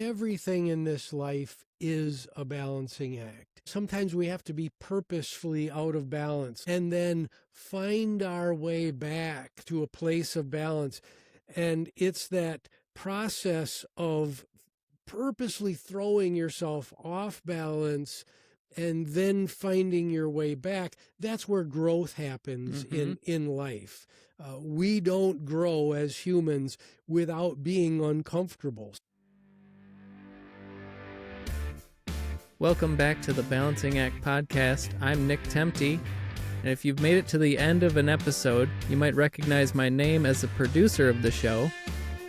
Everything in this life is a balancing act. Sometimes we have to be purposefully out of balance and then find our way back to a place of balance. And it's that process of purposely throwing yourself off balance and then finding your way back. That's where growth happens in life. We don't grow as humans without being uncomfortable. Welcome back to the Balancing Act podcast. I'm Nick Temte, and if you've made it to the end of an episode, you might recognize my name as the producer of the show.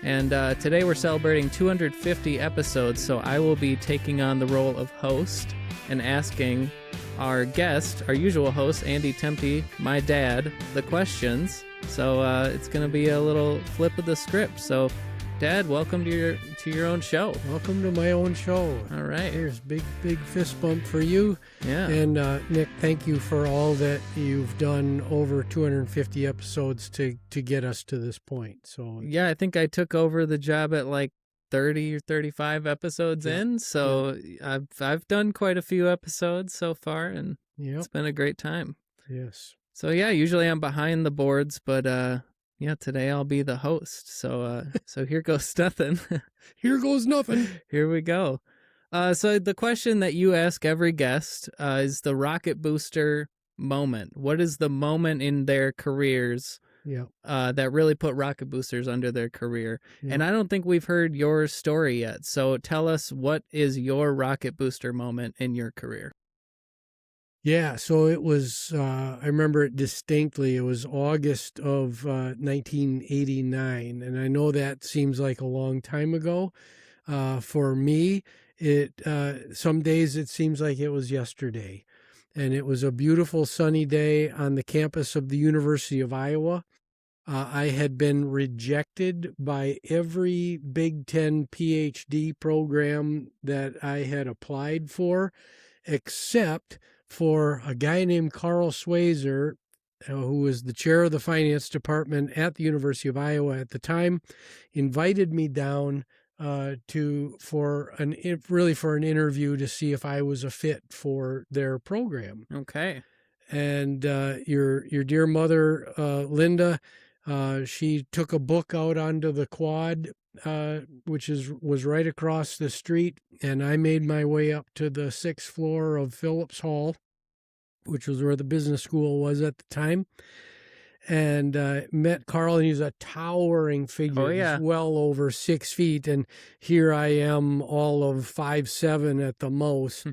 And today we're celebrating 250 episodes, so I will be taking on the role of host and asking our guest, our usual host, Andy Temte, my dad, the questions. So it's going to be a little flip of the script. So, Dad, welcome to your own show. Welcome to my own show. All right. Here's big fist bump for you. Yeah. And Nick, thank you for all that you've done over 250 episodes to get us to this point. So yeah, I think I took over the job at like 30 or 35 episodes in. So I've done quite a few episodes so far, and it's been a great time. Yes. So yeah, usually I'm behind the boards, but yeah, today I'll be the host. So so here goes nothing. Here goes nothing. Here we go. So the question that you ask every guest is the rocket booster moment. What is the moment in their careers that really put rocket boosters under their career? Yeah. And I don't think we've heard your story yet. So tell us, what is your rocket booster moment in your career? Yeah, so it was, I remember it distinctly. It was August of 1989, and I know that seems like a long time ago. For me, some days it seems like it was yesterday. And it was a beautiful sunny day on the campus of the University of Iowa. I had been rejected by every Big Ten PhD program that I had applied for, except for a guy named Carl Schweser, who was the chair of the finance department at the University of Iowa at the time, invited me down for an interview to see if I was a fit for their program. Okay. And your dear mother, Linda, she took a book out onto the quad, which was right across the street, and I made my way up to the 6th floor of Phillips Hall, which was where the business school was at the time, and met Carl, and he's a towering figure. Oh, yeah. He's well over 6 feet, and here I am, all of 5'7" at the most.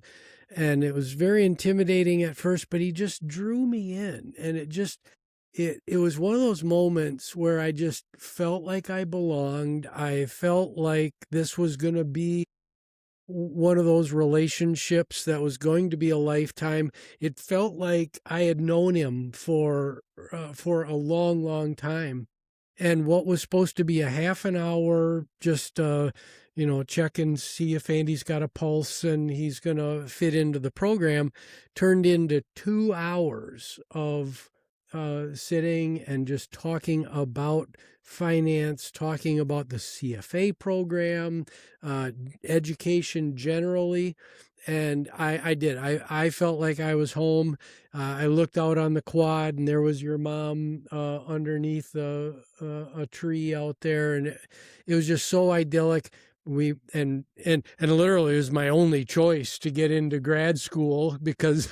And it was very intimidating at first, but he just drew me in, and it was one of those moments where I just felt like I belonged. I felt like this was going to be one of those relationships that was going to be a lifetime. It felt like I had known him for a long, long time. And what was supposed to be a half an hour, just, check and see if Andy's got a pulse and he's going to fit into the program, turned into 2 hours of sitting and just talking about finance, talking about the CFA program, education generally. And I did. I felt like I was home. I looked out on the quad, and there was your mom underneath a tree out there, and it was just so idyllic. And literally, it was my only choice to get into grad school because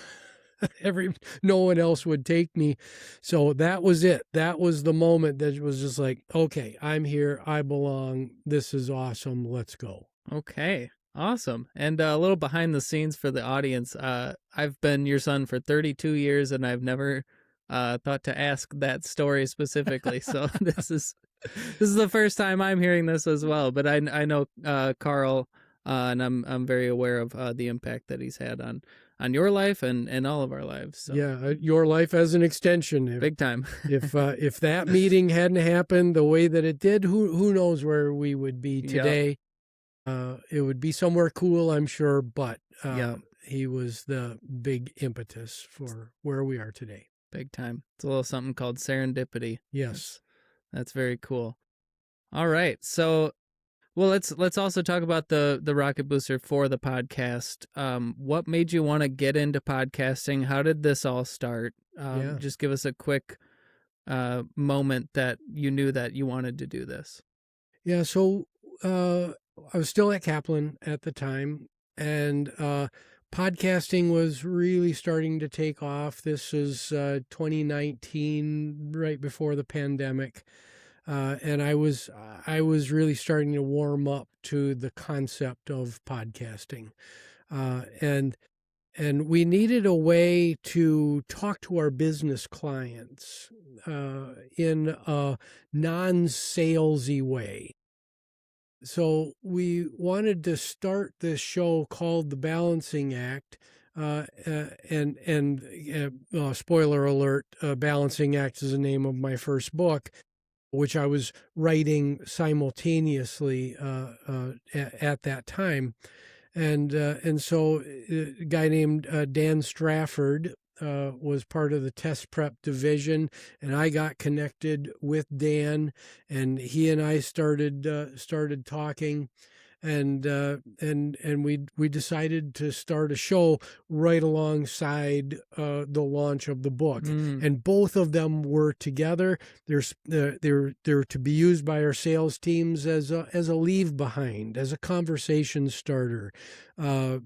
no one else would take me. So that was it. That was the moment that was just like, okay, I'm here. I belong. This is awesome. Let's go. Okay. Awesome. And a little behind the scenes for the audience. I've been your son for 32 years, and I've never thought to ask that story specifically. So this is the first time I'm hearing this as well. But I know Carl, and I'm very aware of the impact that he's had on your life and all of our lives. So. Yeah, your life as an extension. Big time. if that meeting hadn't happened the way that it did, who knows where we would be today. Yep. It would be somewhere cool, I'm sure, but he was the big impetus for where we are today. Big time. It's a little something called serendipity. Yes. That's very cool. All right. So Well, let's also talk about the rocket booster for the podcast. What made you want to get into podcasting? How did this all start? Yeah. Just give us a quick moment that you knew that you wanted to do this. Yeah. So I was still at Kaplan at the time, and podcasting was really starting to take off. This was 2019, right before the pandemic. And I was really starting to warm up to the concept of podcasting, and we needed a way to talk to our business clients in a non-salesy way. So we wanted to start this show called The Balancing Act. Spoiler alert, Balancing Act is the name of my first book, which I was writing simultaneously at that time. And so a guy named Dan Strafford was part of the test prep division, and I got connected with Dan, and he and I started talking, and we decided to start a show right alongside the launch of the book, and both of them were together. They're to be used by our sales teams as a leave behind, as a conversation starter, a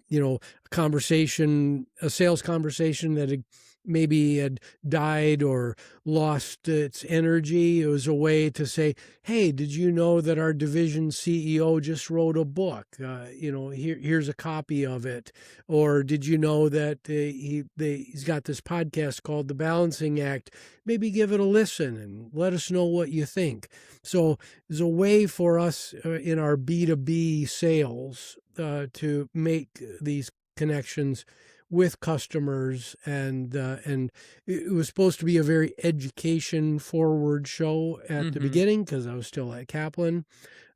sales conversation that maybe had died or lost its energy. It was a way to say, hey, did you know that our division CEO just wrote a book? Here's a copy of it. Or did you know that he's got this podcast called The Balancing Act? Maybe give it a listen and let us know what you think. So there's a way for us in our B2B sales to make these connections with customers, and it was supposed to be a very education forward show at the beginning, because I was still at Kaplan,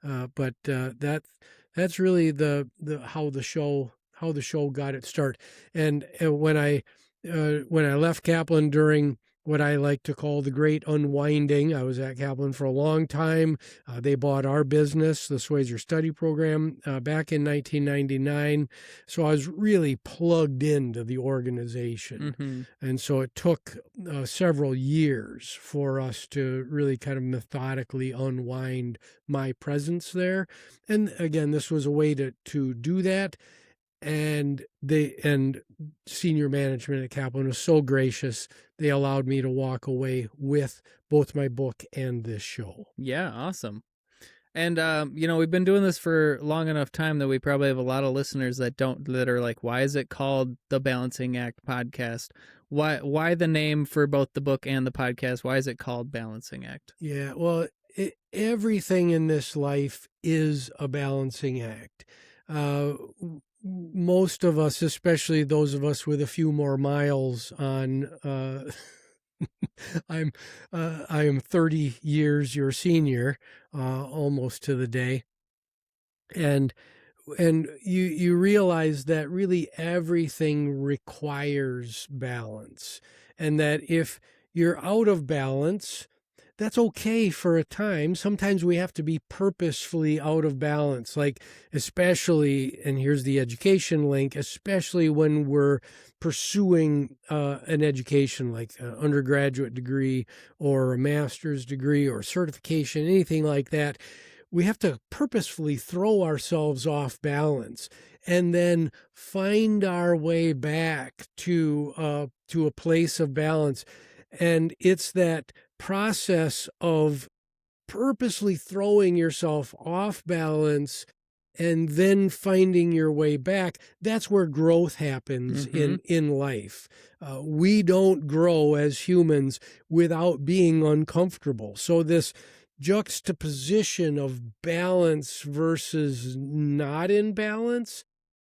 but that's really the how the show got its start. And when I left Kaplan during what I like to call the Great Unwinding. I was at Kaplan for a long time. They bought our business, the Schweser Study Program, back in 1999. So I was really plugged into the organization. And so it took several years for us to really kind of methodically unwind my presence there. And again, this was a way to do that. And senior management at Kaplan was so gracious. They allowed me to walk away with both my book and this show. Yeah, awesome. And we've been doing this for long enough time that we probably have a lot of listeners that are like, why is it called the Balancing Act podcast? Why the name for both the book and the podcast? Why is it called Balancing Act? Yeah, well, everything in this life is a balancing act. Most of us, especially those of us with a few more miles on, I am 30 years your senior, almost to the day. And you realize that really everything requires balance, and that if you're out of balance, that's okay for a time. Sometimes we have to be purposefully out of balance, like especially, and here's the education link, especially when we're pursuing an education like an undergraduate degree or a master's degree or certification, anything like that. We have to purposefully throw ourselves off balance and then find our way back to a place of balance. And it's that process of purposely throwing yourself off balance and then finding your way back. That's where growth happens in life. We don't grow as humans without being uncomfortable. So this juxtaposition of balance versus not in balance,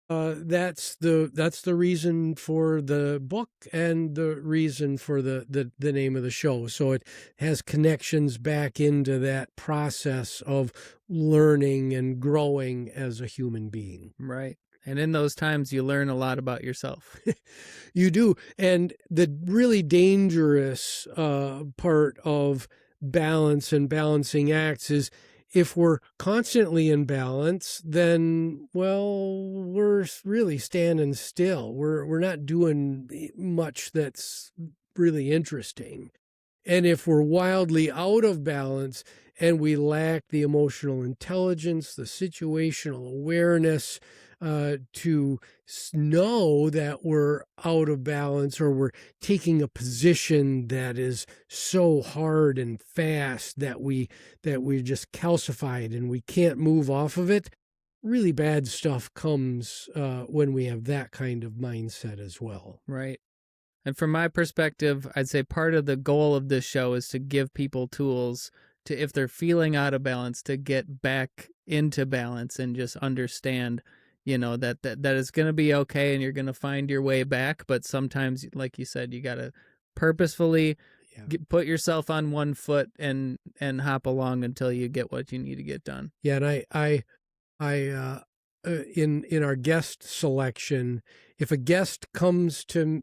that's the reason for the book and the reason for the name of the show. So it has connections back into that process of learning and growing as a human being. Right. And in those times, you learn a lot about yourself. You do. And the really dangerous part of balance and balancing acts is if we're constantly in balance, then, well, we're really standing still. We're not doing much that's really interesting. And if we're wildly out of balance and we lack the emotional intelligence, the situational awareness to know that we're out of balance, or we're taking a position that is so hard and fast that we're just calcified and we can't move off of it, really bad stuff comes when we have that kind of mindset as well. Right. And from my perspective, I'd say part of the goal of this show is to give people tools to, if they're feeling out of balance, to get back into balance and just understand, that it's going to be okay and you're going to find your way back. But sometimes, like you said, you got to purposefully put yourself on one foot and hop along until you get what you need to get done. Yeah, and I in our guest selection, if a guest comes to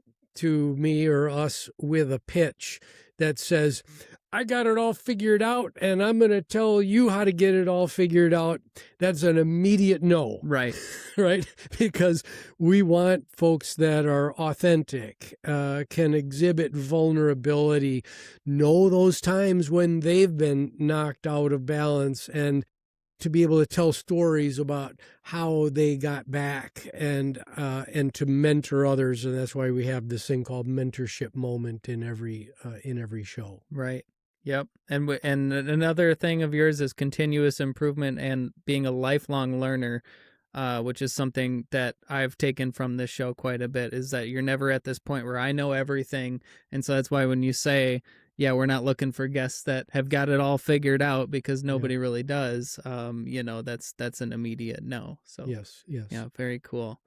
me or us with a pitch that says, I got it all figured out and I'm going to tell you how to get it all figured out, that's an immediate no. Right. Right? Because we want folks that are authentic, can exhibit vulnerability, know those times when they've been knocked out of balance, and to be able to tell stories about how they got back, and to mentor others. And that's why we have this thing called mentorship moment in every show. Right. Yep. And another thing of yours is continuous improvement and being a lifelong learner, which is something that I've taken from this show quite a bit, is that you're never at this point where I know everything. And so that's why when you say, yeah, we're not looking for guests that have got it all figured out, because nobody really does, that's an immediate no. So yes. Yeah, very cool.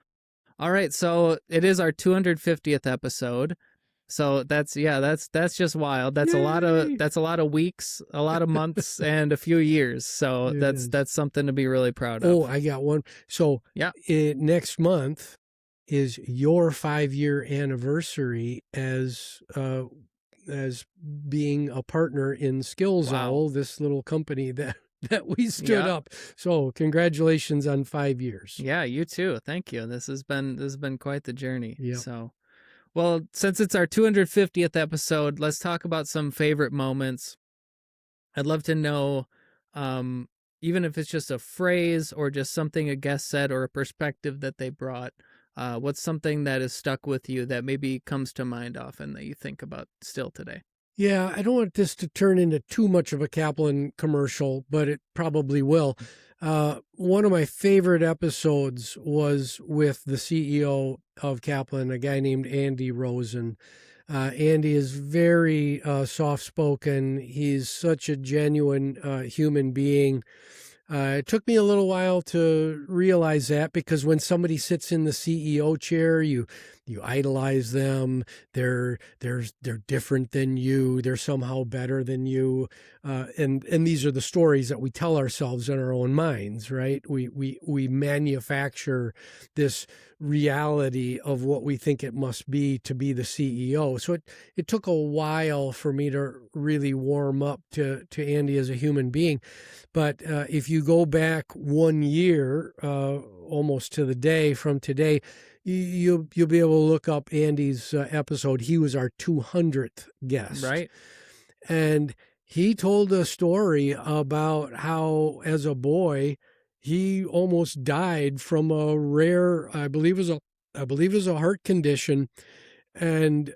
All right. So it is our 250th episode. So that's just wild. That's Yay! a lot of weeks, a lot of months, and a few years. So that's something to be really proud of. Oh, I got one. So next month is your 5-year anniversary as being a partner in Skills Owl, this little company that we stood up. So congratulations on 5 years. Yeah, you too. Thank you. This has been quite the journey. Yeah. So, well, since it's our 250th episode, let's talk about some favorite moments. I'd love to know, even if it's just a phrase or just something a guest said or a perspective that they brought, what's something that has stuck with you that maybe comes to mind often that you think about still today? Yeah, I don't want this to turn into too much of a Kaplan commercial, but it probably will. One of my favorite episodes was with the CEO of Kaplan, a guy named Andy Rosen. Andy is very soft-spoken. He's such a genuine human being. It took me a little while to realize that, because when somebody sits in the CEO chair, you idolize them. They're different than you. They're somehow better than you. And these are the stories that we tell ourselves in our own minds, right? We manufacture this reality of what we think it must be to be the CEO. So it took a while for me to really warm up to Andy as a human being. But if you go back 1 year, almost to the day from today, you'll be able to look up Andy's episode. He was our 200th guest. Right. And he told a story about how, as a boy, he almost died from a rare, I believe it was a heart condition. And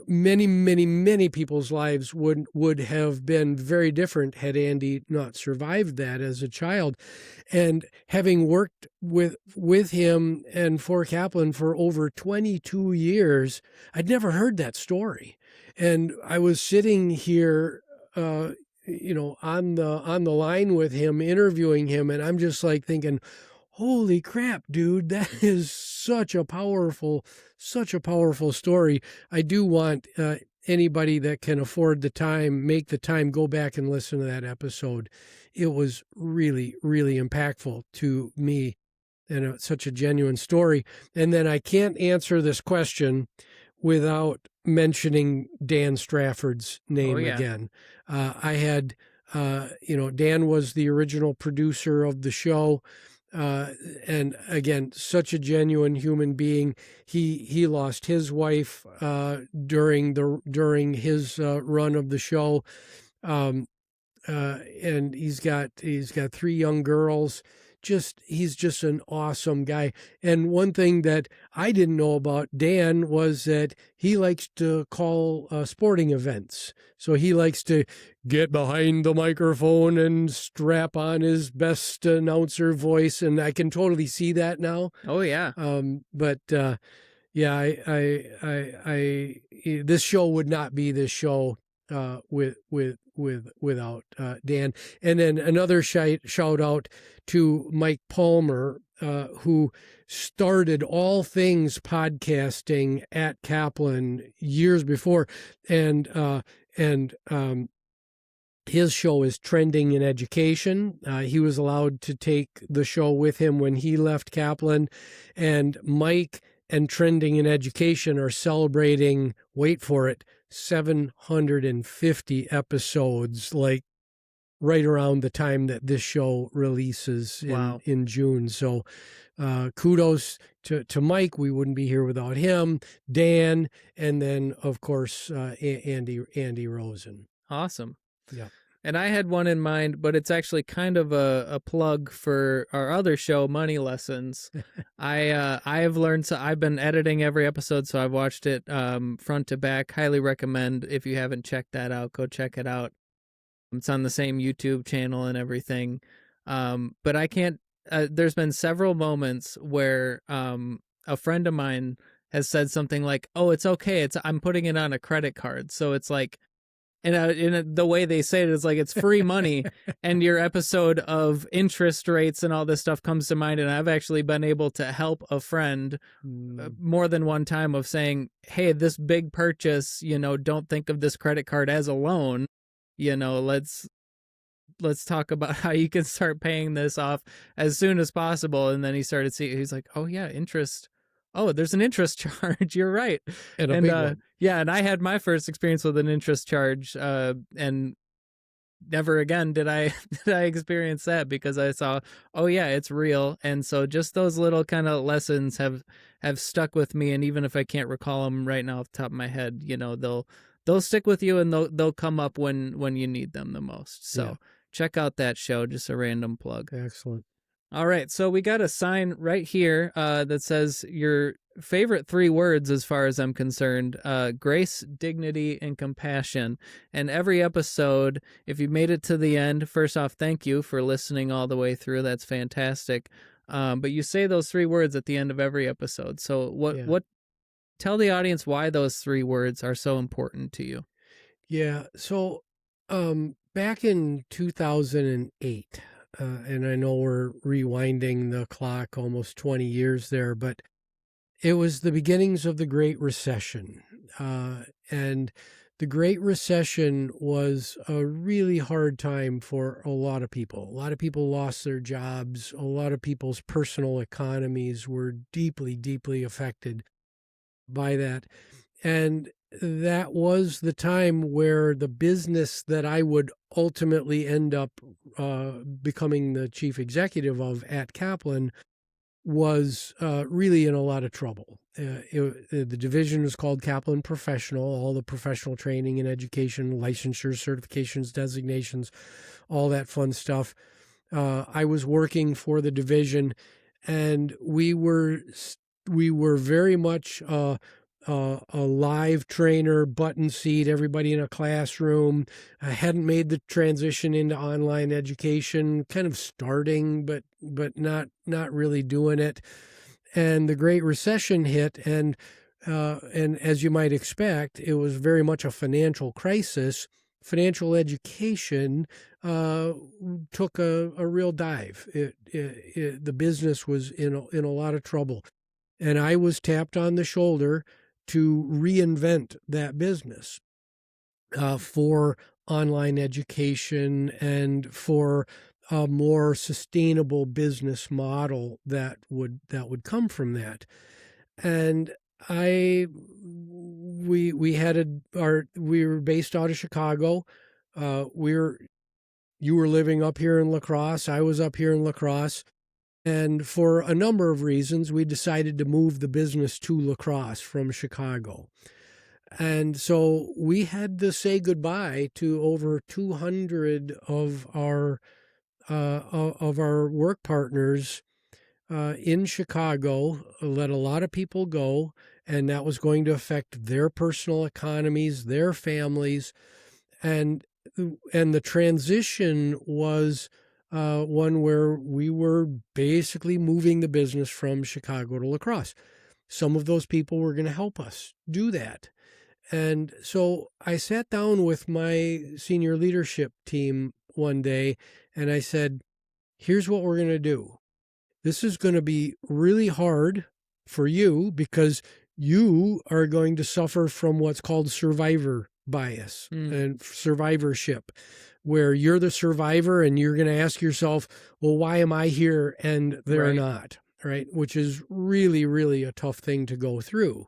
many, many, many people's lives would have been very different had Andy not survived that as a child. And having worked with him and for Kaplan for over 22 years, I'd never heard that story. And I was sitting here, on the line with him, interviewing him, and I'm just like thinking, holy crap, dude, that is such a powerful story. I do want anybody that can afford the time, make the time, go back and listen to that episode. It was really, really impactful to me, and such a genuine story. And then I can't answer this question without mentioning Dan Strafford's name again. I had Dan was the original producer of the show. And again, such a genuine human being. He lost his wife during his run of the show, and he's got 3 young girls. He's just an awesome guy. And one thing that I didn't know about Dan was that he likes to call sporting events. So he likes to get behind the microphone and strap on his best announcer voice, and I can totally see that now. Oh yeah. But yeah, I this show would not be this show without Dan. And then another shout out to Mike Palmer, who started all things podcasting at Kaplan years before, and his show is Trending in Education. He was allowed to take the show with him when he left Kaplan, and Mike and Trending in Education are celebrating, wait for it, 750 episodes, like right around the time that this show releases in June. So kudos to Mike. We wouldn't be here without him, Dan, and then, of course, Andy Rosen. Awesome. Yeah. And I had one in mind, but it's actually kind of a plug for our other show, Money Lessons. I have learned, so I've been editing every episode, so I've watched it front to back. Highly recommend. If you haven't checked that out, go check it out. It's on the same YouTube channel and everything. But I can't, there's been several moments where a friend of mine has said something like, oh, it's okay. I'm putting it on a credit card. So it's like, and the way they say it is like it's free money, and your episode of interest rates and all this stuff comes to mind. And I've actually been able to help a friend more than one time of saying, hey, this big purchase, don't think of this credit card as a loan. Let's talk about how you can start paying this off as soon as possible. And then he started seeing, he's like, oh yeah, interest. Oh, there's an interest charge. You're right. And a big one. Yeah, and I had my first experience with an interest charge, and never again did I experience that, because I saw, oh yeah, it's real. And so just those little kind of lessons have stuck with me, and even if I can't recall them right now off the top of my head, they'll stick with you, and they'll come up when you need them the most. So check out that show. Just a random plug. Excellent. All right, so we got a sign right here that says your favorite 3 words, as far as I'm concerned: grace, dignity, and compassion. And every episode, if you made it to the end, first off, thank you for listening all the way through. That's fantastic. But you say those 3 words at the end of every episode. So what? Tell the audience why those 3 words are so important to you. Yeah. So back in 2008. And I know we're rewinding the clock almost 20 years there, but it was the beginnings of the Great Recession. And the Great Recession was a really hard time for a lot of people. A lot of people lost their jobs. A lot of people's personal economies were deeply, deeply affected by that. And that was the time where the business that I would ultimately end up becoming the chief executive of at Kaplan was really in a lot of trouble. The division was called Kaplan Professional. All the professional training and education, licensures, certifications, designations, all that fun stuff. I was working for the division, and we were very much a live trainer, button seat, everybody in a classroom. I hadn't made the transition into online education, kind of starting, but not really doing it. And the Great Recession hit, and as you might expect, it was very much a financial crisis. Financial education took a real dive. The business was in a lot of trouble, and I was tapped on the shoulder to reinvent that business for online education and for a more sustainable business model that would come from that. And we were based out of Chicago. you were living up here in La Crosse. I was up here in La Crosse. And for a number of reasons, we decided to move the business to La Crosse from Chicago. And so we had to say goodbye to over 200 of our work partners in Chicago, let a lot of people go, and that was going to affect their personal economies, their families, and the transition was one where we were basically moving the business from Chicago to La Crosse. Some of those people were going to help us do that. And so I sat down with my senior leadership team one day and I said, here's what we're going to do. This is going to be really hard for you because you are going to suffer from what's called survivor bias and survivorship, where you're the survivor and you're going to ask yourself, well, why am I here and they're not, right? Which is really, really a tough thing to go through.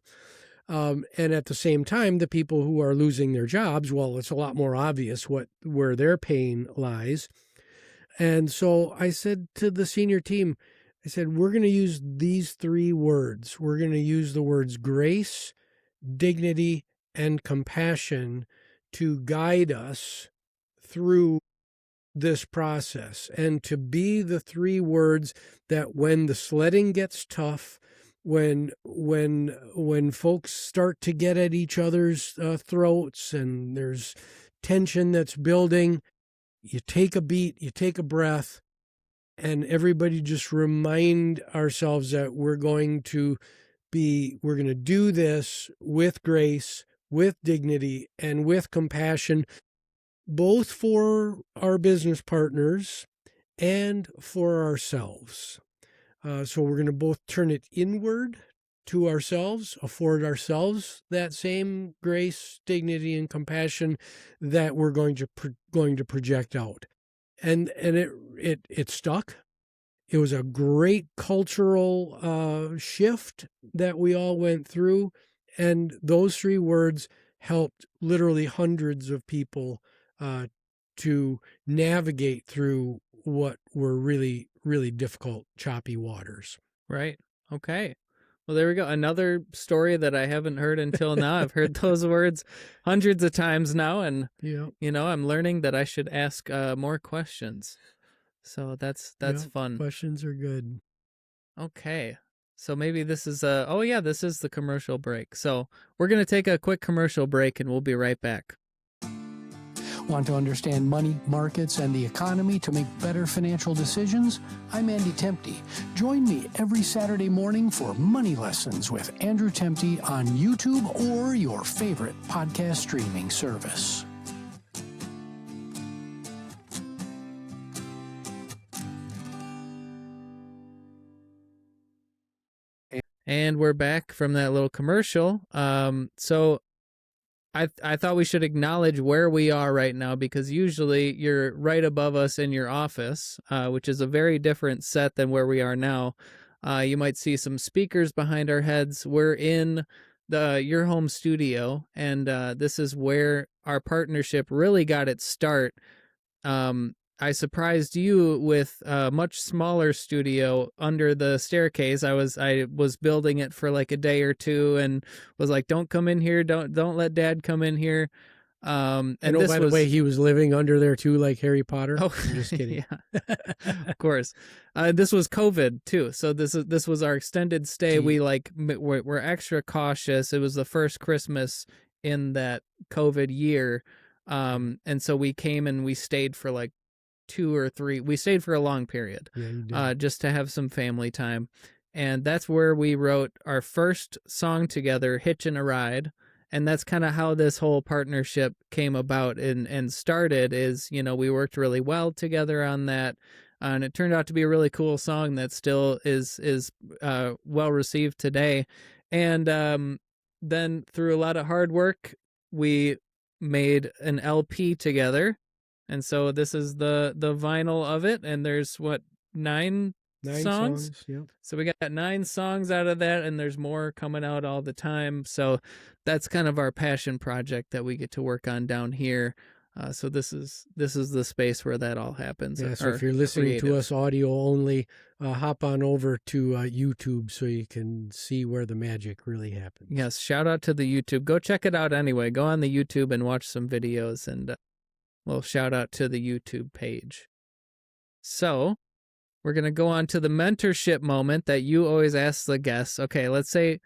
And at the same time, the people who are losing their jobs, well, it's a lot more obvious where their pain lies. And so I said to the senior team, I said, we're going to use these 3 words. We're going to use the words grace, dignity, and compassion to guide us through this process, and to be the 3 words that when the sledding gets tough, when folks start to get at each other's throats and there's tension that's building, you take a beat, you take a breath, and everybody just remind ourselves that we're going to do this with grace, with dignity, and with compassion, both for our business partners and for ourselves. So we're going to both turn it inward to ourselves, afford ourselves that same grace, dignity, and compassion that we're going to project out. And it stuck. It was a great cultural shift that we all went through. And those 3 words helped literally hundreds of people to navigate through what were really, really difficult, choppy waters. Right. Okay. Well, there we go. Another story that I haven't heard until now. I've heard those words hundreds of times now, and I'm learning that I should ask more questions. So that's fun. Questions are good. Okay. So maybe this is this is the commercial break. So we're going to take a quick commercial break and we'll be right back. Want to understand money, markets, and the economy to make better financial decisions? I'm Andy Temte. Join me every Saturday morning for Money Lessons with Andrew Temte on YouTube or your favorite podcast streaming service. And we're back from that little commercial. So I thought we should acknowledge where we are right now, because usually you're right above us in your office, which is a very different set than where we are now. You might see some speakers behind our heads. We're in your home studio, and this is where our partnership really got its start. I surprised you with a much smaller studio under the staircase. I was building it for like a day or 2 and was like, don't come in here. Don't let Dad come in here. And by the way, he was living under there too, like Harry Potter. Oh, I'm just kidding. Yeah. Of course. This was COVID too. So this was our extended stay. We're extra cautious. It was the first Christmas in that COVID year. And so we came and we stayed for like 2 or 3. We stayed for a long period, just to have some family time. And that's where we wrote our first song together, Hitchin' a Ride. And that's kind of how this whole partnership came about and started is, we worked really well together on that. And it turned out to be a really cool song that still is well received today. And then through a lot of hard work, we made an LP together. And so this is the vinyl of it, and there's 9 songs? Yep. So we got 9 songs out of that, and there's more coming out all the time. So that's kind of our passion project that we get to work on down here. So this is the space where that all happens. Yeah, so or if you're listening to creative. us audio only, hop on over to YouTube so you can see where the magic really happens. Yes, shout out to the YouTube. Go check it out anyway. Go on the YouTube and watch some videos, and well, shout out to the YouTube page. So we're going to go on to the mentorship moment that you always ask the guests. Okay, let's say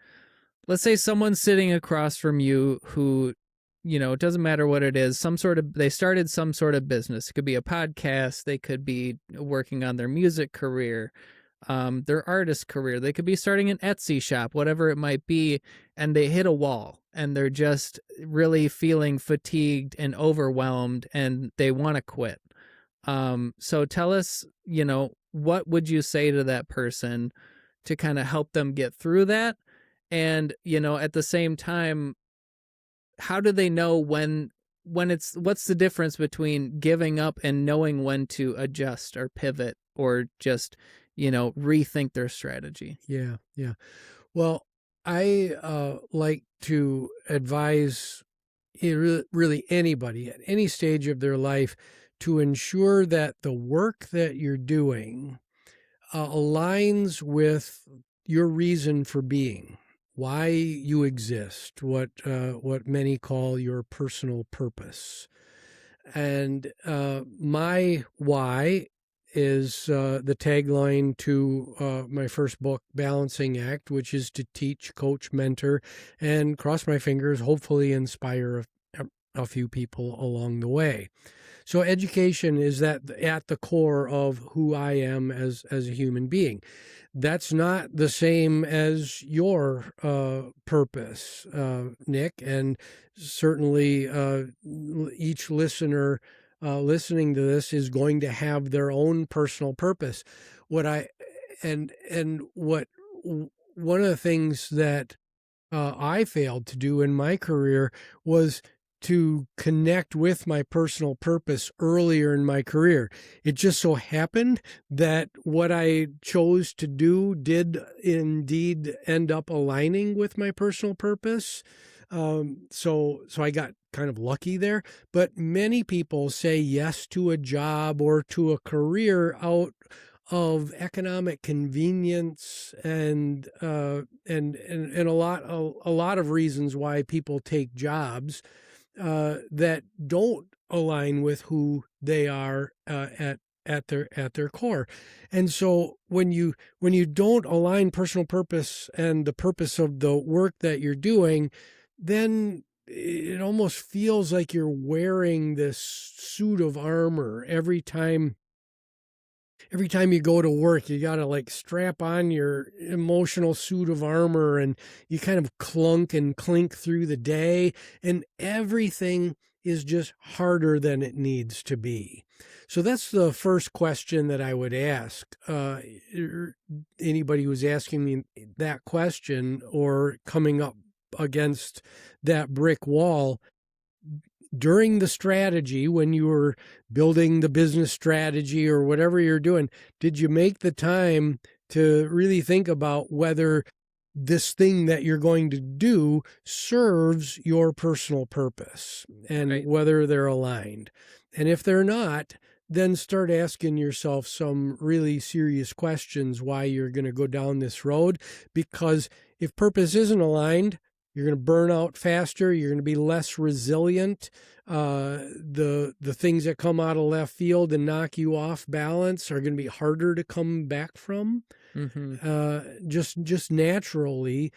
someone's sitting across from you who, it doesn't matter what it is, they started some sort of business. It could be a podcast. They could be working on their music career, their artist career. They could be starting an Etsy shop, whatever it might be. And they hit a wall and they're just really feeling fatigued and overwhelmed and they want to quit. So tell us, what would you say to that person to kind of help them get through that? And, at the same time, how do they know what's the difference between giving up and knowing when to adjust or pivot or just, rethink their strategy? Yeah. Well, I like to advise really anybody at any stage of their life to ensure that the work that you're doing aligns with your reason for being, why you exist, what many call your personal purpose. And my why is the tagline to my first book, Balancing Act, which is to teach, coach, mentor, and cross my fingers, hopefully inspire a few people along the way. So education is at the core of who I am as a human being. That's not the same as your purpose, Nick, and certainly each listener listening to this is going to have their own personal purpose. One of the things that I failed to do in my career was to connect with my personal purpose earlier in my career. It just so happened that what I chose to do did indeed end up aligning with my personal purpose. So I got kind of lucky there, but many people say yes to a job or to a career out of economic convenience and a lot of reasons why people take jobs that don't align with who they are at their core. And so when you don't align personal purpose and the purpose of the work that you're doing, then it almost feels like you're wearing this suit of armor every time you go to work. You got to like strap on your emotional suit of armor and you kind of clunk and clink through the day, and everything is just harder than it needs to be. So that's the first question that I would ask anybody who's asking me that question or coming up against that brick wall. During the strategy, when you were building the business strategy or whatever you're doing, did you make the time to really think about whether this thing that you're going to do serves your personal purpose and Right. whether they're aligned? And if they're not, then start asking yourself some really serious questions why you're going to go down this road. Because if purpose isn't aligned, you're going to burn out faster. You're going to be less resilient. The things that come out of left field and knock you off balance are going to be harder to come back from. Mm-hmm. Just naturally,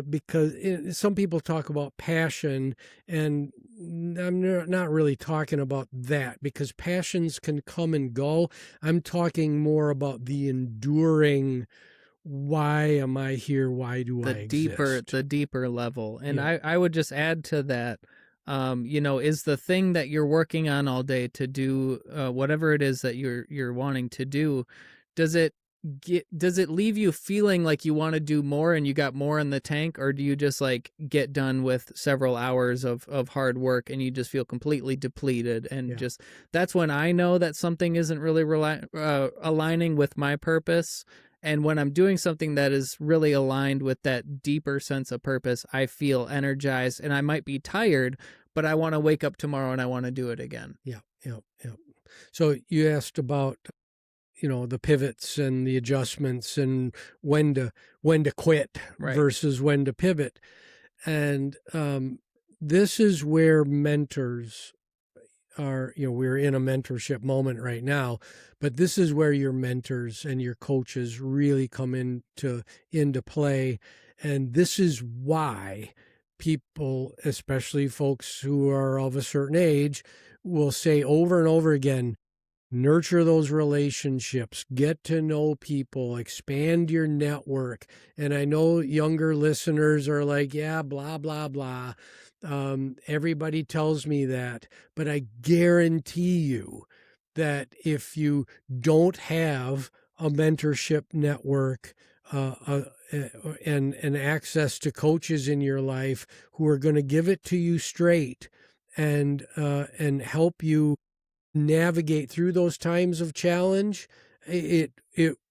because some people talk about passion, and I'm not really talking about that, because passions can come and go. I'm talking more about the enduring. Why am I here? Why do I exist? The deeper level. And Yeah. I would just add to that, is the thing that you're working on all day to do whatever it is that you're wanting to do, does it leave you feeling like you want to do more and you got more in the tank, or do you just like get done with several hours of hard work and you just feel completely depleted? And just that's when I know that something isn't really aligning with my purpose. And when I'm doing something that is really aligned with that deeper sense of purpose, I feel energized, and I might be tired, but I want to wake up tomorrow and I want to do it again. Yeah. So you asked about, the pivots and the adjustments and when to quit Right. versus when to pivot. And this is where mentors are, we're in a mentorship moment right now, but this is where your mentors and your coaches really come into play. And this is why people, especially folks who are of a certain age, will say over and over again, nurture those relationships, get to know people, expand your network. And I know younger listeners are like, yeah, blah, blah, blah. Everybody tells me that, but I guarantee you that if you don't have a mentorship network, and access to coaches in your life who are going to give it to you straight and help you navigate through those times of challenge,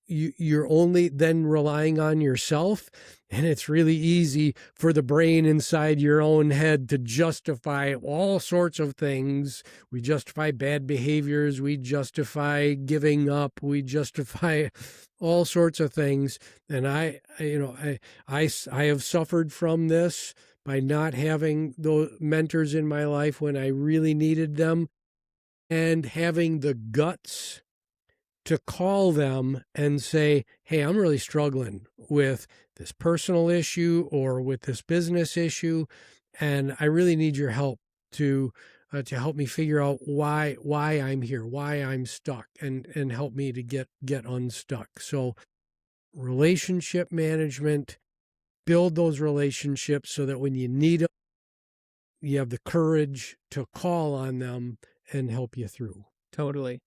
you're only then relying on yourself, and it's really easy for the brain inside your own head to justify all sorts of things. We justify bad behaviors, we justify giving up, we justify all sorts of things. And I have suffered from this by not having those mentors in my life when I really needed them, and having the guts to call them and say, hey, I'm really struggling with this personal issue or with this business issue, and I really need your help to help me figure out why I'm here, why I'm stuck, and help me to get unstuck. So relationship management, build those relationships so that when you need them, you have the courage to call on them and help you through. Totally.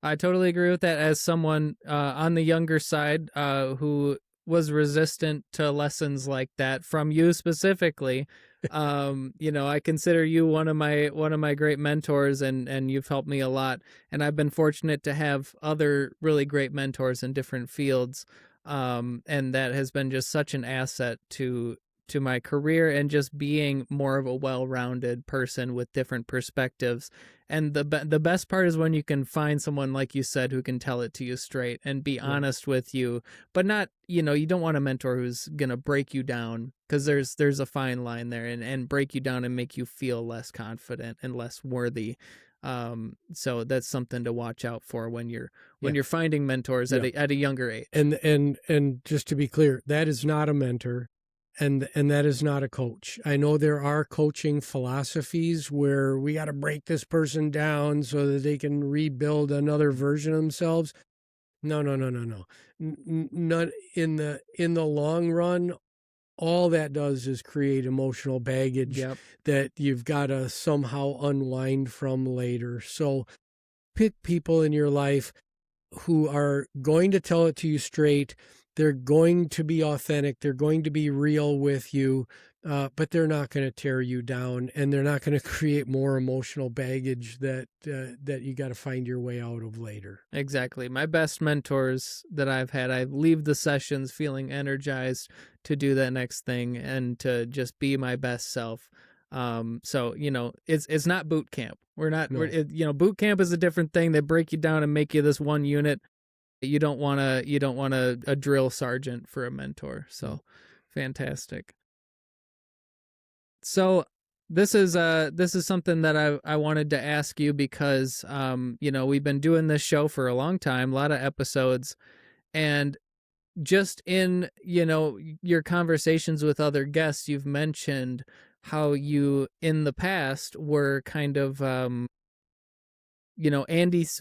I totally agree with that. As someone on the younger side who was resistant to lessons like that from you specifically, I consider you one of my great mentors, and you've helped me a lot. And I've been fortunate to have other really great mentors in different fields, and that has been just such an asset to my career and just being more of a well-rounded person with different perspectives. And the best part is when you can find someone, like you said, who can tell it to you straight and be honest with you, but not, you don't want a mentor who's going to break you down, because there's a fine line there, and break you down and make you feel less confident and less worthy. So that's something to watch out for when you're finding mentors at a younger age. And just to be clear, that is not a mentor. And that is not a coach. I know there are coaching philosophies where we got to break this person down so that they can rebuild another version of themselves. No. None in the long run. All that does is create emotional baggage that you've got to somehow unwind from later. So pick people in your life who are going to tell it to you straight. They're going to be authentic. They're going to be real with you, but they're not going to tear you down, and they're not going to create more emotional baggage that you got to find your way out of later. Exactly. My best mentors that I've had, I leave the sessions feeling energized to do that next thing and to just be my best self. So, it's not boot camp. Boot camp is a different thing. They break you down and make you this one unit. You don't want a drill sergeant for a mentor. So fantastic. So this is something that I wanted to ask you because, we've been doing this show for a long time, a lot of episodes, and just in, your conversations with other guests, you've mentioned how you in the past were kind of, Andy's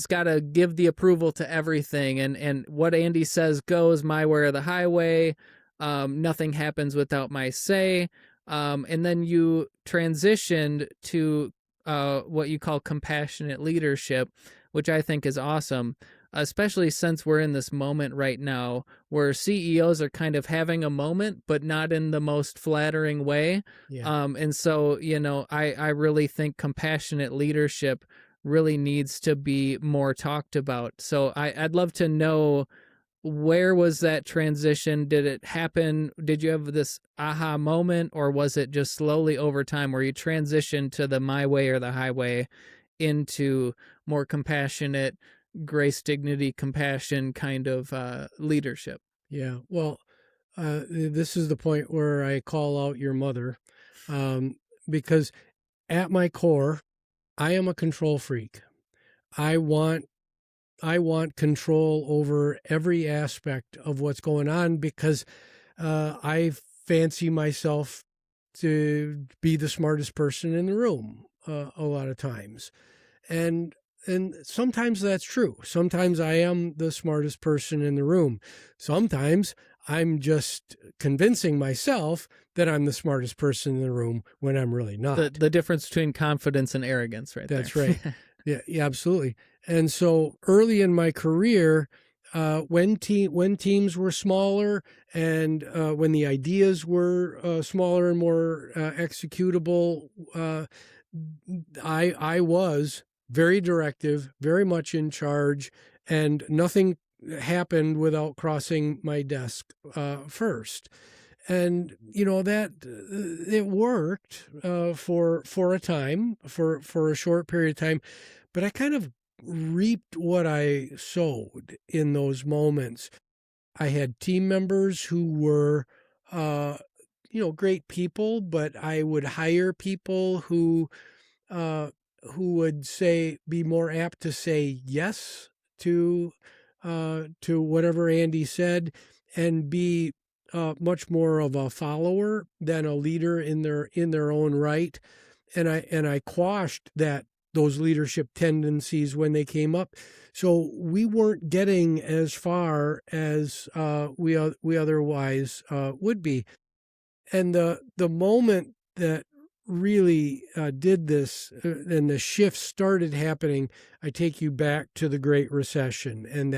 got to give the approval to everything, and what Andy says goes, my way or the highway. Nothing happens without my say. And then you transitioned to what you call compassionate leadership, which I think is awesome, especially since we're in this moment right now where CEOs are kind of having a moment, but not in the most flattering way. Yeah. And so, I really think compassionate leadership really needs to be more talked about. So I'd love to know where was that transition? Did it happen? Did you have this aha moment, or was it just slowly over time where you transitioned to the my way or the highway into more compassionate, grace, dignity, compassion kind of leadership? Yeah. Well, this is the point where I call out your mother, because at my core, I am a control freak. I want control over every aspect of what's going on because I fancy myself to be the smartest person in the room a lot of times. And sometimes that's true. Sometimes I am the smartest person in the room. Sometimes I'm just convincing myself that I'm the smartest person in the room when I'm really not. The difference between confidence and arrogance, right? That's there. right. Yeah, absolutely. And so early in my career, when teams were smaller and when the ideas were smaller and more executable, I was very directive, very much in charge, and nothing happened without crossing my desk first. And that it worked for a time, for a short period of time, but I kind of reaped what I sowed in those moments. I had team members who were great people, but I would hire people who would be more apt to say yes to whatever Andy said, and be much more of a follower than a leader in their own right. And I quashed those leadership tendencies when they came up. So we weren't getting as far as we otherwise would be. And the moment that really did this and the shift started happening, I take you back to the Great Recession and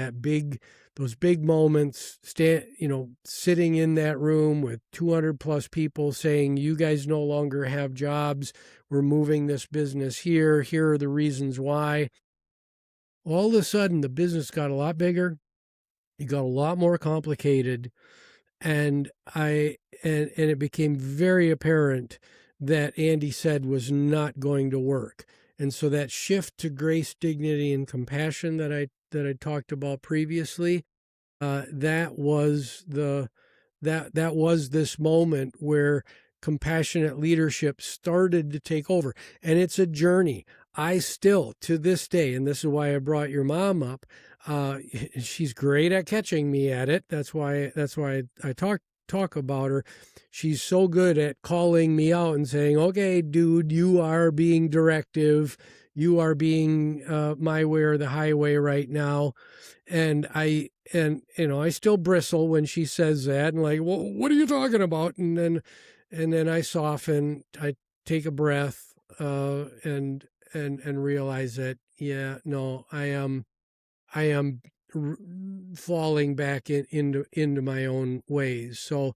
those big moments, sitting in that room with 200 plus people saying, you guys no longer have jobs. We're moving this business here. Here are the reasons why. All of a sudden, the business got a lot bigger. It got a lot more complicated. And it became very apparent that Andy said was not going to work. And so that shift to grace, dignity, and compassion that I talked about previously, that was this moment where compassionate leadership started to take over. And it's a journey. I still, to this day, and this is why I brought your mom up, she's great at catching me at it. That's why I talk about her. She's so good at calling me out and saying, okay, dude, you are being directive. You are being my way or the highway right now. And I still bristle when she says that, and like, well, what are you talking about? And then I soften, I take a breath, and realize that, yeah, no, I am falling back into my own ways. So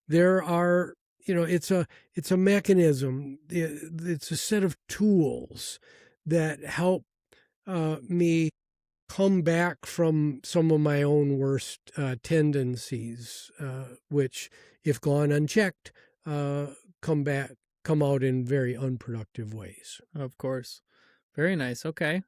there are, it's a mechanism. It's a set of tools that help me come back from some of my own worst tendencies, which, if gone unchecked, come out in very unproductive ways. Of course. Very nice. Okay.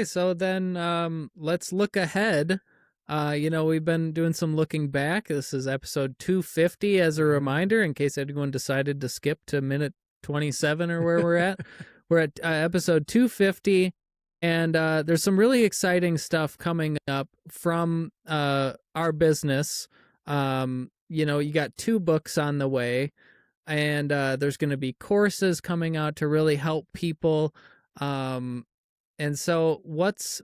So then let's look ahead. We've been doing some looking back. This is episode 250 as a reminder, in case anyone decided to skip to minute 27 or where we're at. We're at episode 250, and there's some really exciting stuff coming up from our business. You got 2 books on the way, and there's going to be courses coming out to really help people. And so what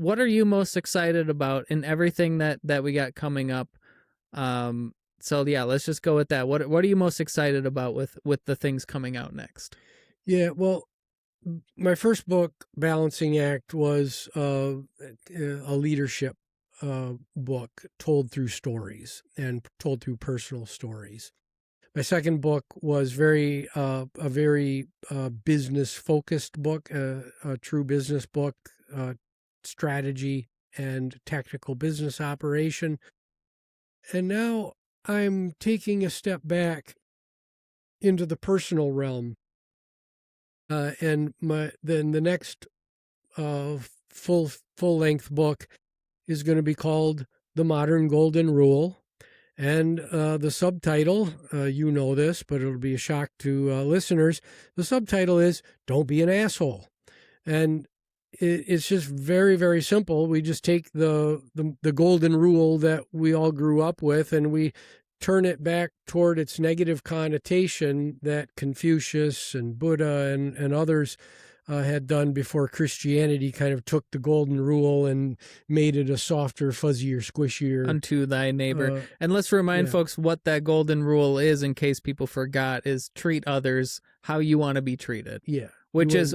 are you most excited about in everything that we got coming up? So yeah, let's just go with that. What are you most excited about with the things coming out next? Yeah, well, my first book, Balancing Act, was a leadership book told through stories and told through personal stories. My second book was a very business focused book, a true business book, strategy and tactical business operation. And now I'm taking a step back into the personal realm. And then the next full-length book is going to be called The Modern Golden Rule. And the subtitle, you know this, but it'll be a shock to listeners. The subtitle is Don't Be an Asshole. And it's just very, very simple. We just take the golden rule that we all grew up with and we turn it back toward its negative connotation that Confucius and Buddha and others had done before Christianity kind of took the golden rule and made it a softer, fuzzier, squishier. Unto thy neighbor. And let's remind folks what that golden rule is in case people forgot, is treat others how you want to be treated. Yeah. Which is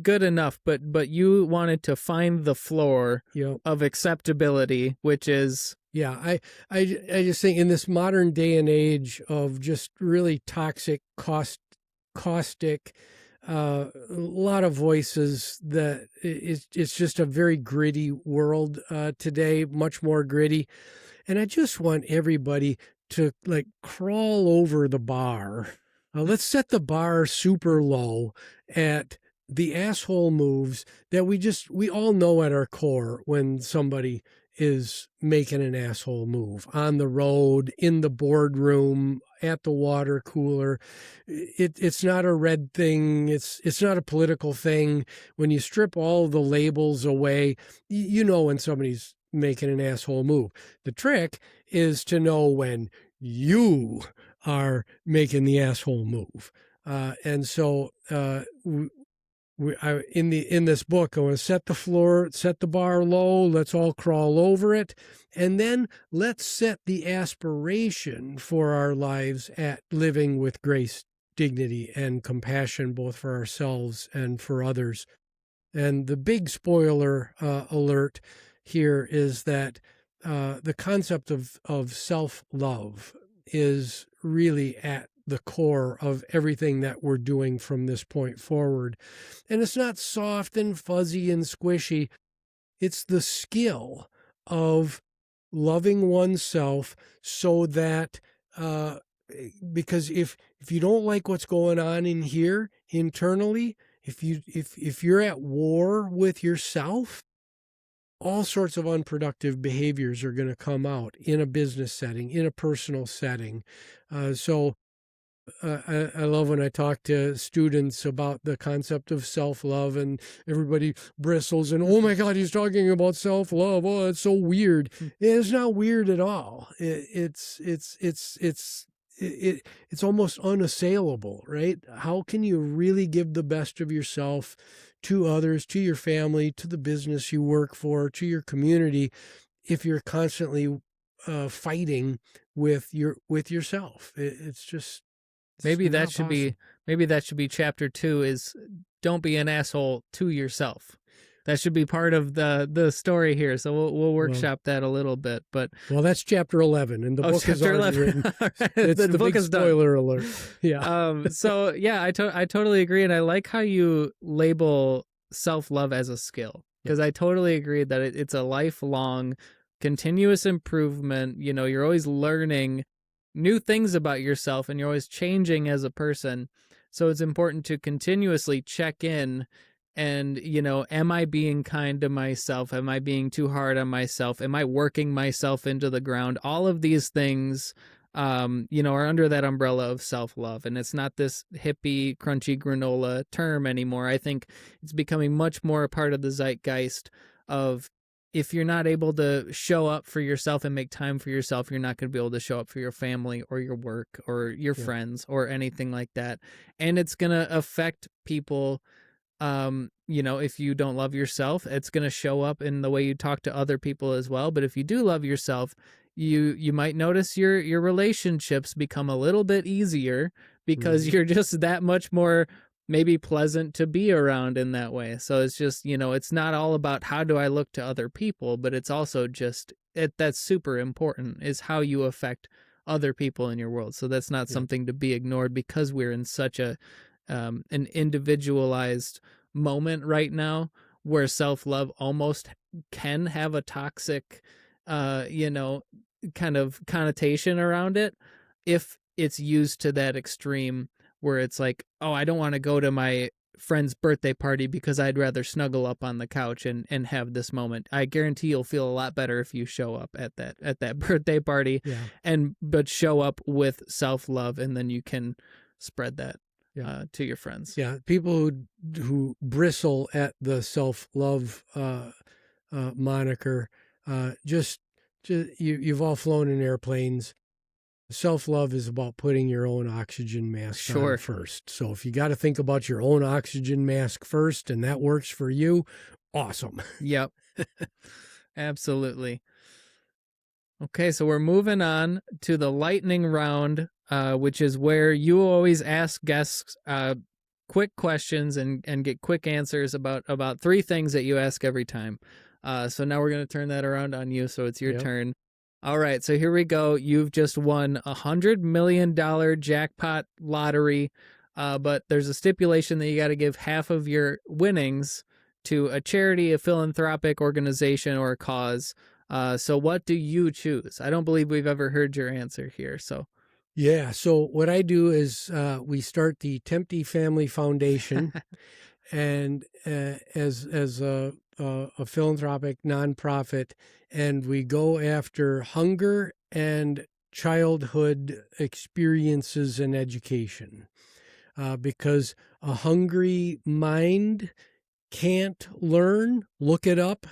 good enough, but you wanted to find the floor of acceptability, which is... Yeah, I just think in this modern day and age of just really toxic, caustic, a lot of voices, that it's just a very gritty world today, much more gritty. And I just want everybody to like crawl over the bar. Let's set the bar super low at the asshole moves that we all know at our core when somebody is making an asshole move on the road, in the boardroom, at the water cooler. It's not a red thing. It's not a political thing. When you strip all the labels away, you know when somebody's making an asshole move. The trick is to know when you are making the asshole move. And so in this book, I want to set the bar low. Let's all crawl over it. And then let's set the aspiration for our lives at living with grace, dignity, and compassion, both for ourselves and for others. And the big spoiler alert here is that the concept of self-love is really at the core of everything that we're doing from this point forward. And it's not soft and fuzzy and squishy. It's the skill of loving oneself so that, because if you don't like what's going on in here internally, if you're at war with yourself, all sorts of unproductive behaviors are going to come out in a business setting, in a personal setting. So I love when I talk to students about the concept of self-love, and everybody bristles and, oh my God, he's talking about self-love. Oh, it's so weird. It's not weird at all. It's almost unassailable, right? How can you really give the best of yourself to others, to your family, to the business you work for, to your community, if you're constantly fighting with yourself? It's just... Maybe that should be chapter 2, is don't be an asshole to yourself. That should be part of the story here. So we'll workshop that a little bit. But that's chapter 11, and the book is already written. It's the book is spoiler alert. Yeah. So yeah, I totally agree, and I like how you label self-love as a skill, because I totally agree that it's a lifelong, continuous improvement. You know, you're always learning new things about yourself, and you're always changing as a person. So it's important to continuously check in and, you know, am I being kind to myself? Am I being too hard on myself? Am I working myself into the ground? All of these things, you know, are under that umbrella of self-love. And it's not this hippie, crunchy granola term anymore. I think it's becoming much more a part of the zeitgeist of, if you're not able to show up for yourself and make time for yourself, you're not going to be able to show up for your family or your work or your friends or anything like that. And it's going to affect people. You know, if you don't love yourself, it's going to show up in the way you talk to other people as well. But if you do love yourself, you might notice your relationships become a little bit easier, because you're just that much more maybe pleasant to be around in that way. So it's just, you know, it's not all about how do I look to other people, but it's also just that's super important, is how you affect other people in your world. So that's not something to be ignored, because we're in such an individualized moment right now where self-love almost can have a toxic, kind of connotation around it if it's used to that extreme where it's like, oh, I don't want to go to my friend's birthday party because I'd rather snuggle up on the couch and have this moment. I guarantee you'll feel a lot better if you show up at that birthday party, but show up with self-love, and then you can spread that to your friends. Yeah, people who bristle at the self-love moniker, just you've all flown in airplanes. Self-love is about putting your own oxygen mask on first. So if you got to think about your own oxygen mask first and that works for you, awesome. Yep. Absolutely. Okay, so we're moving on to the lightning round, which is where you always ask guests quick questions and get quick answers about 3 things that you ask every time. So now we're going to turn that around on you, so it's your turn. All right, so here we go. You've just won $100 million jackpot lottery, but there's a stipulation that you got to give half of your winnings to a charity, a philanthropic organization, or a cause. So what do you choose? I don't believe we've ever heard your answer here. So yeah, so what I do is we start the Temte Family Foundation, and as a philanthropic nonprofit, and we go after hunger and childhood experiences and education, because a hungry mind can't learn. Look it up,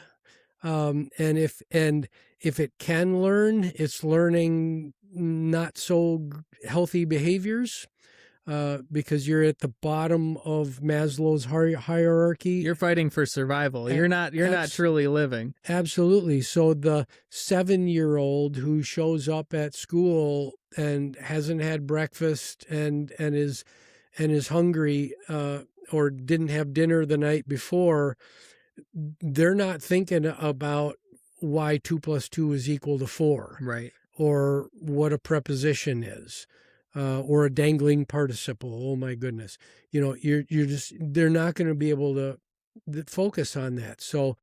and if it can learn, it's learning not so healthy behaviors. Because you're at the bottom of Maslow's hierarchy. You're fighting for survival. You're not truly living. Absolutely. So the 7-year-old who shows up at school and hasn't had breakfast and is hungry, or didn't have dinner the night before, they're not thinking about why 2 + 2 is equal to 4. Right. Or what a preposition is. Or a dangling participle. Oh my goodness. They're not going to be able to focus on that. So,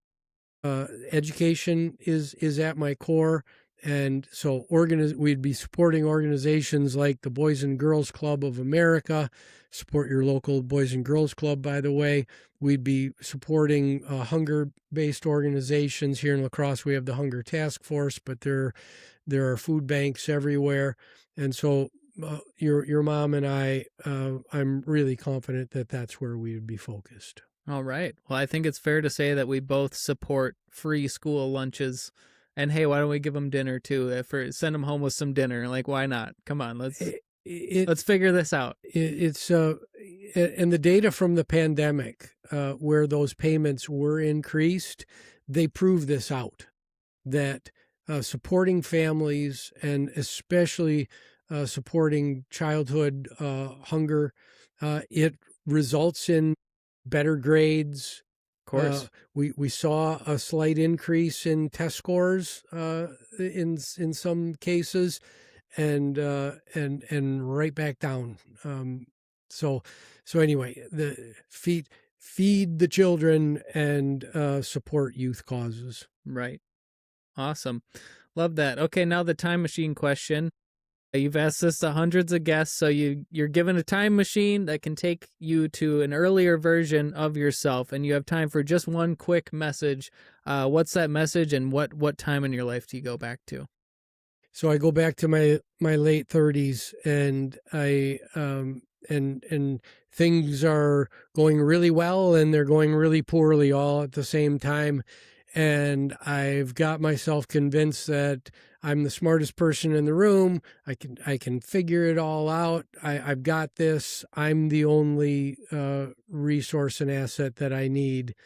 education is at my core. And so we'd be supporting organizations like the Boys and Girls Club of America. Support your local Boys and Girls Club, by the way. We'd be supporting hunger-based organizations. Here in La Crosse, we have the Hunger Task Force, but there are food banks everywhere. And so your mom and I'm really confident that that's where we would be focused. All right. Well, I think it's fair to say that we both support free school lunches. And hey, why don't we give them dinner too? Send them home with some dinner. Like, why not? Come on, let's figure this out. It's and the data from the pandemic, where those payments were increased, they prove this out, that supporting families and especially supporting childhood hunger, it results in better grades. Of course, we saw a slight increase in test scores in some cases, and right back down. So anyway, feed the children and support youth causes. Right. Awesome. Love that. Okay, now the time machine question. You've asked this to hundreds of guests, so you're given a time machine that can take you to an earlier version of yourself, and you have time for just one quick message. What's that message, and what time in your life do you go back to? So I go back to my late 30s, and and things are going really well, and they're going really poorly all at the same time. And I've got myself convinced that I'm the smartest person in the room. I can figure it all out. I've got this. I'm the only resource and asset that I need.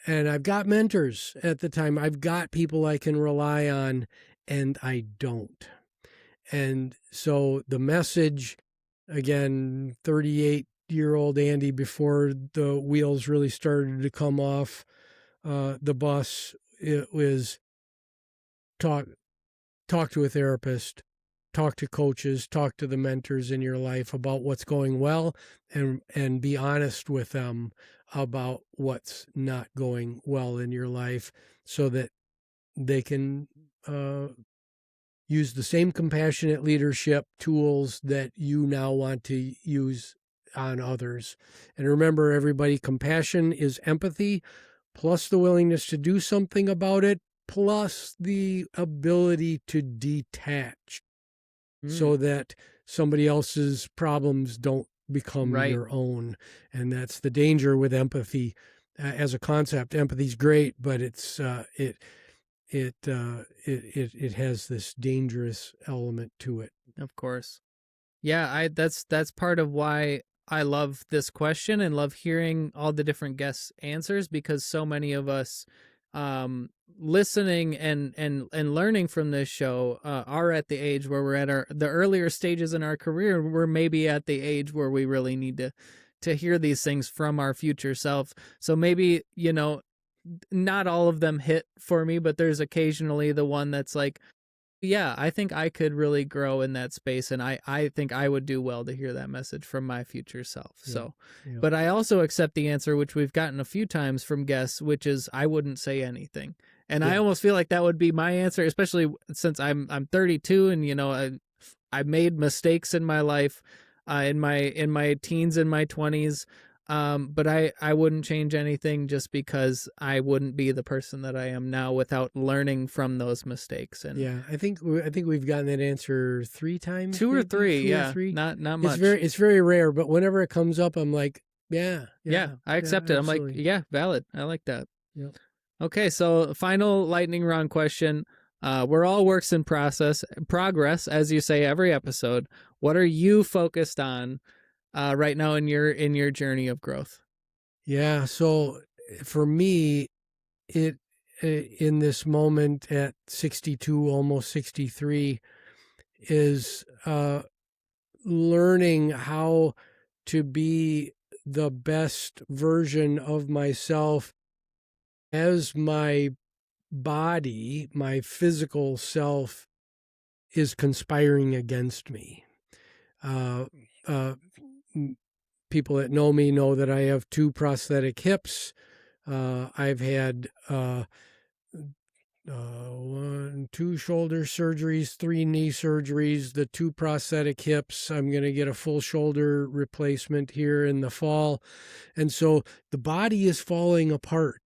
And I've got mentors at the time. I've got people I can rely on, and I don't. And so the message, again, 38-year-old Andy, before the wheels really started to come off the bus, it was talk to a therapist, talk to coaches, talk to the mentors in your life about what's going well, and be honest with them about what's not going well in your life so that they can use the same compassionate leadership tools that you now want to use on others. And remember, everybody, compassion is empathy plus the willingness to do something about it, plus the ability to detach so that somebody else's problems don't become your own. And that's the danger with empathy as a concept. Empathy's great, but it's it has this dangerous element to it. Of course. Yeah, that's part of why I love this question and love hearing all the different guests' answers, because so many of us listening and learning from this show are at the age where we're at the earlier stages in our career. We're maybe at the age where we really need to hear these things from our future self. So maybe, not all of them hit for me, but there's occasionally the one that's like, yeah, I think I could really grow in that space, and I think I would do well to hear that message from my future self. But I also accept the answer, which we've gotten a few times from guests, which is I wouldn't say anything. And I almost feel like that would be my answer, especially since I'm 32 and I made mistakes in my life, in my teens and my 20s. But I wouldn't change anything just because I wouldn't be the person that I am now without learning from those mistakes. And I think we've gotten that answer 3 times. 2 or 3, or 3. Not much. It's very rare, but whenever it comes up, I'm like, I accept it. absolutely. I'm like, valid. I like that. Yep. Okay, so final lightning round question. We're all works in progress, as you say every episode. What are you focused on right now in your journey of growth? Yeah. So for me, it in this moment at 62, almost 63, is learning how to be the best version of myself as my body, my physical self, is conspiring against me. People that know me know that I have 2 prosthetic hips. I've had 2 shoulder surgeries, 3 knee surgeries, the 2 prosthetic hips. I'm going to get a full shoulder replacement here in the fall. And so the body is falling apart.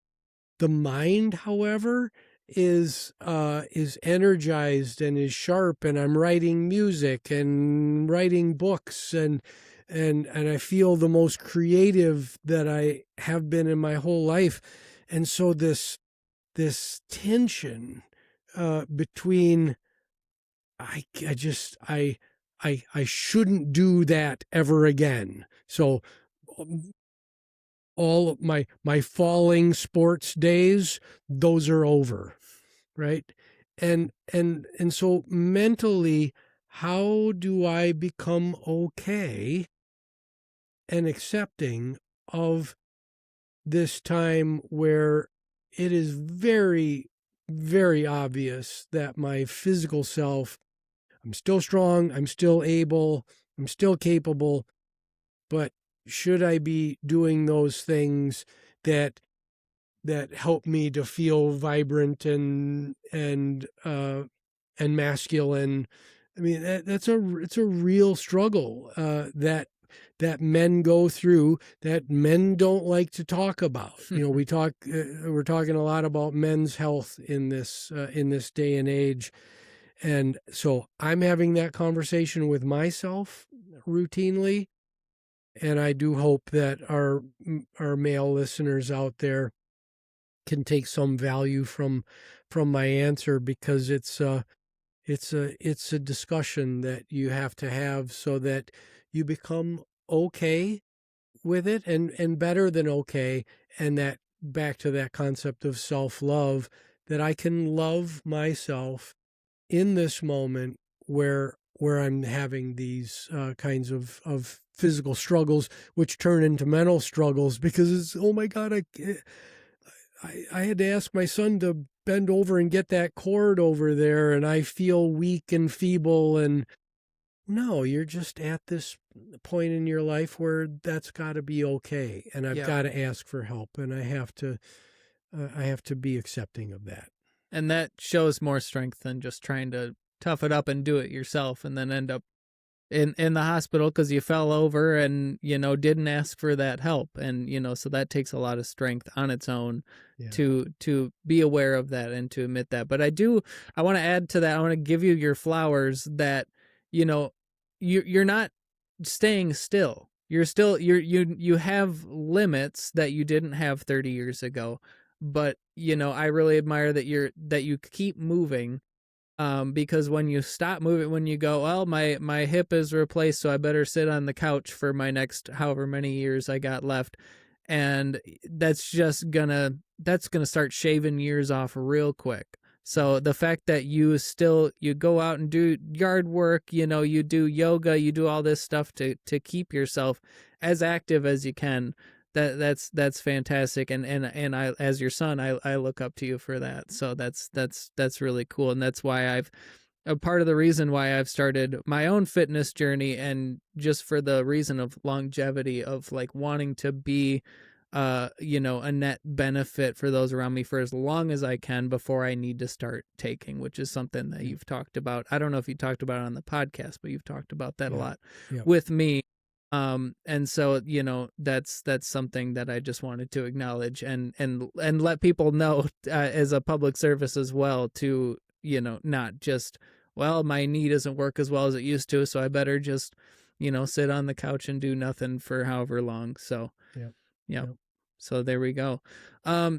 The mind, however, is energized and is sharp, and I'm writing music and writing books and I feel the most creative that I have been in my whole life. And so this tension between I shouldn't do that ever again. So all of my falling sports days, those are over, right? And so mentally, how do I become okay and accepting of this time where it is very, very obvious that my physical self, I'm still strong, I'm still able, I'm still capable, but should I be doing those things that help me to feel vibrant and masculine? I mean, it's a real struggle that men go through, that men don't like to talk about. We're talking a lot about men's health in this day and age. And so I'm having that conversation with myself routinely. And I do hope that our male listeners out there can take some value from my answer, because it's a discussion that you have to have so that you become okay with it and better than okay. And that back to that concept of self-love, that I can love myself in this moment where I'm having these kinds of physical struggles, which turn into mental struggles, because it's, oh my God, I had to ask my son to bend over and get that cord over there, and I feel weak and feeble, and No, you're just at this point in your life where that's got to be okay, and I've got to ask for help, and I have to be accepting of that. And that shows more strength than just trying to tough it up and do it yourself and then end up in the hospital because you fell over and, didn't ask for that help. And, so that takes a lot of strength on its own to be aware of that and to admit that. But I want to add to that. I want to give you your flowers that, you're not staying still. You're still, you have limits that you didn't have 30 years ago. But, I really admire that you keep moving. Because when you stop moving, when you go, well, my hip is replaced, so I better sit on the couch for my next however many years I got left. And that's gonna start shaving years off real quick. So the fact that you go out and do yard work, you do yoga, you do all this stuff to keep yourself as active as you can. That's fantastic, and I, as your son, I look up to you for that. So that's really cool, and that's why a part of the reason why I've started my own fitness journey, and just for the reason of longevity, of like wanting to be, a net benefit for those around me for as long as I can before I need to start taking, which is something that you've talked about. I don't know if you talked about it on the podcast, but you've talked about that a lot with me. And so, that's something that I just wanted to acknowledge and let people know as a public service as well, to, not just, well, my knee doesn't work as well as it used to, so I better just, sit on the couch and do nothing for however long. So, so there we go.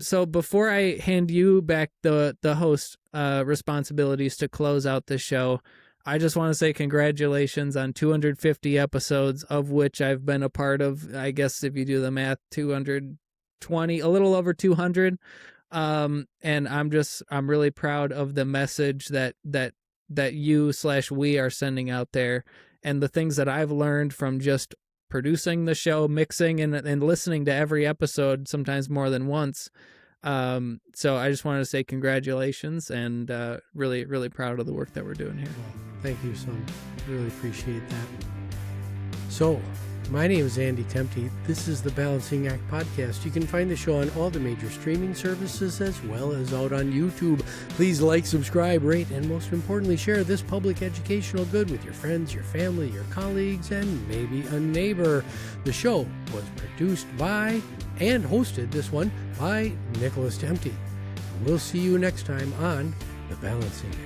So before I hand you back the host responsibilities to close out the show, I just want to say congratulations on 250 episodes, of which I've been a part of. I guess if you do the math, 220, a little over 200. And I'm really proud of the message that you/we are sending out there, and the things that I've learned from just producing the show, mixing and listening to every episode, sometimes more than once. So I just wanted to say congratulations, and really, really proud of the work that we're doing here. Well, thank you, son. Really appreciate that. So, my name is Andy Temte. This is the Balancing Act Podcast. You can find the show on all the major streaming services as well as out on YouTube. Please like, subscribe, rate, and most importantly, share this public educational good with your friends, your family, your colleagues, and maybe a neighbor. The show was produced by and hosted, this one, by Nicholas Temte. We'll see you next time on the Balancing Act.